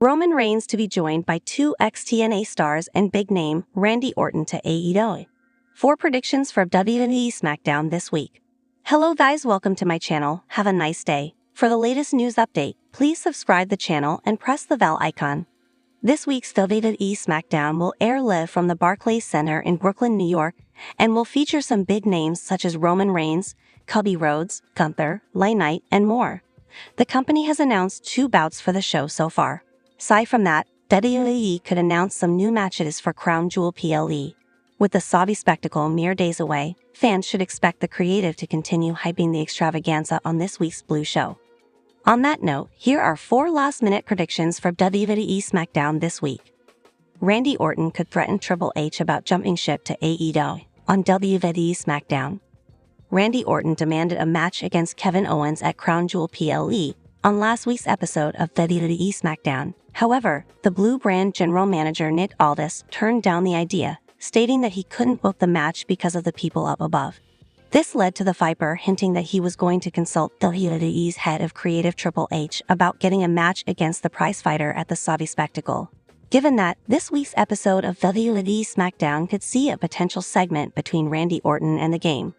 Roman Reigns to be joined by two ex-TNA stars and big name Randy Orton to AEW. 4 predictions for WWE SmackDown this week. Hello guys, welcome to my channel. Have a nice day. For the latest news update, please subscribe the channel and press the bell icon. This week's WWE SmackDown will air live from the Barclays Center in Brooklyn, New York, and will feature some big names such as Roman Reigns, Cody Rhodes, Gunther, LA Knight, and more. The company has announced 2 bouts for the show so far. Aside from that, WWE could announce some new matches for Crown Jewel PLE. With the Saudi spectacle mere days away, fans should expect the creative to continue hyping the extravaganza on this week's Blue show. On that note, here are 4 last-minute predictions for WWE SmackDown this week. Randy Orton could threaten Triple H about jumping ship to AEW on WWE SmackDown. Randy Orton demanded a match against Kevin Owens at Crown Jewel PLE on last week's episode of WWE SmackDown. However, the Blue brand general manager Nick Aldis turned down the idea, stating that he couldn't book the match because of the people up above. This led to the Viper hinting that he was going to consult WWE's head of creative Triple H about getting a match against the prizefighter at the Saudi spectacle. Given that, this week's episode of WWE SmackDown could see a potential segment between Randy Orton and the Game.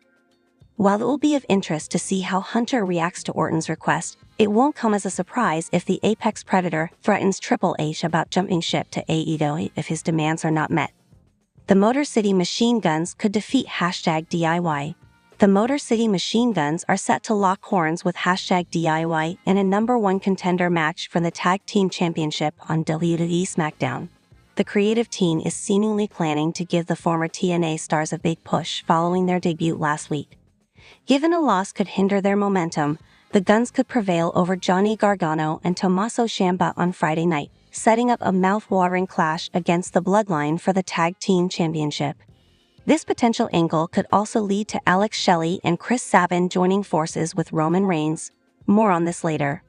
While it will be of interest to see how Hunter reacts to Orton's request, it won't come as a surprise if the Apex Predator threatens Triple H about jumping ship to AEW if his demands are not met. The Motor City Machine Guns could defeat #DIY. The Motor City Machine Guns are set to lock horns with #DIY in a #1 contender match for the Tag Team Championship on WWE SmackDown. The creative team is seemingly planning to give the former TNA stars a big push following their debut last week. Given a loss could hinder their momentum, the Guns could prevail over Johnny Gargano and Tommaso Ciampa on Friday night, setting up a mouth-watering clash against the Bloodline for the Tag Team Championship. This potential angle could also lead to Alex Shelley and Chris Sabin joining forces with Roman Reigns. More on this later.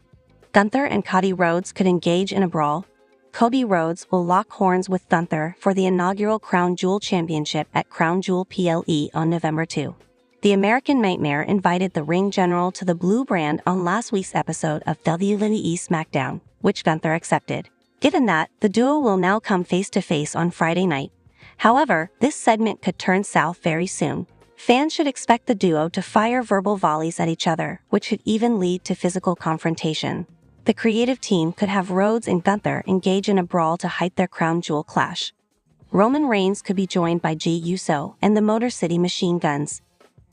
Gunther and Cody Rhodes could engage in a brawl. Cody Rhodes will lock horns with Gunther for the inaugural Crown Jewel Championship at Crown Jewel PLE on November 2. The American Nightmare invited the ring general to the Blue brand on last week's episode of WWE SmackDown, which Gunther accepted. Given that, the duo will now come face-to-face on Friday night. However, this segment could turn south very soon. Fans should expect the duo to fire verbal volleys at each other, which could even lead to physical confrontation. The creative team could have Rhodes and Gunther engage in a brawl to hype their Crown Jewel clash. Roman Reigns could be joined by Jey Uso and the Motor City Machine Guns.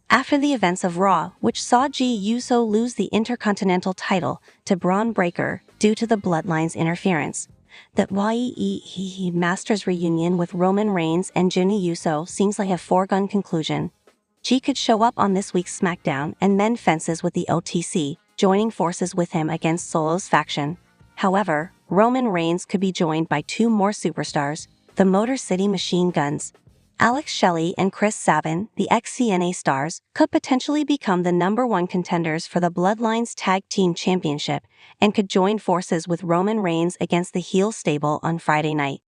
After the events of Raw, which saw Jey Uso lose the Intercontinental title to Braun Breaker due to the Bloodline's interference, the YEE Masters reunion with Roman Reigns and Jey Uso seems like a foregone conclusion. Jey could show up on this week's SmackDown and mend fences with the OTC, joining forces with him against Solo's faction. However, Roman Reigns could be joined by 2 more superstars, the Motor City Machine Guns. Alex Shelley and Chris Sabin, the ex-TNA stars, could potentially become the #1 contenders for the Bloodline's Tag Team Championship and could join forces with Roman Reigns against the heel stable on Friday night.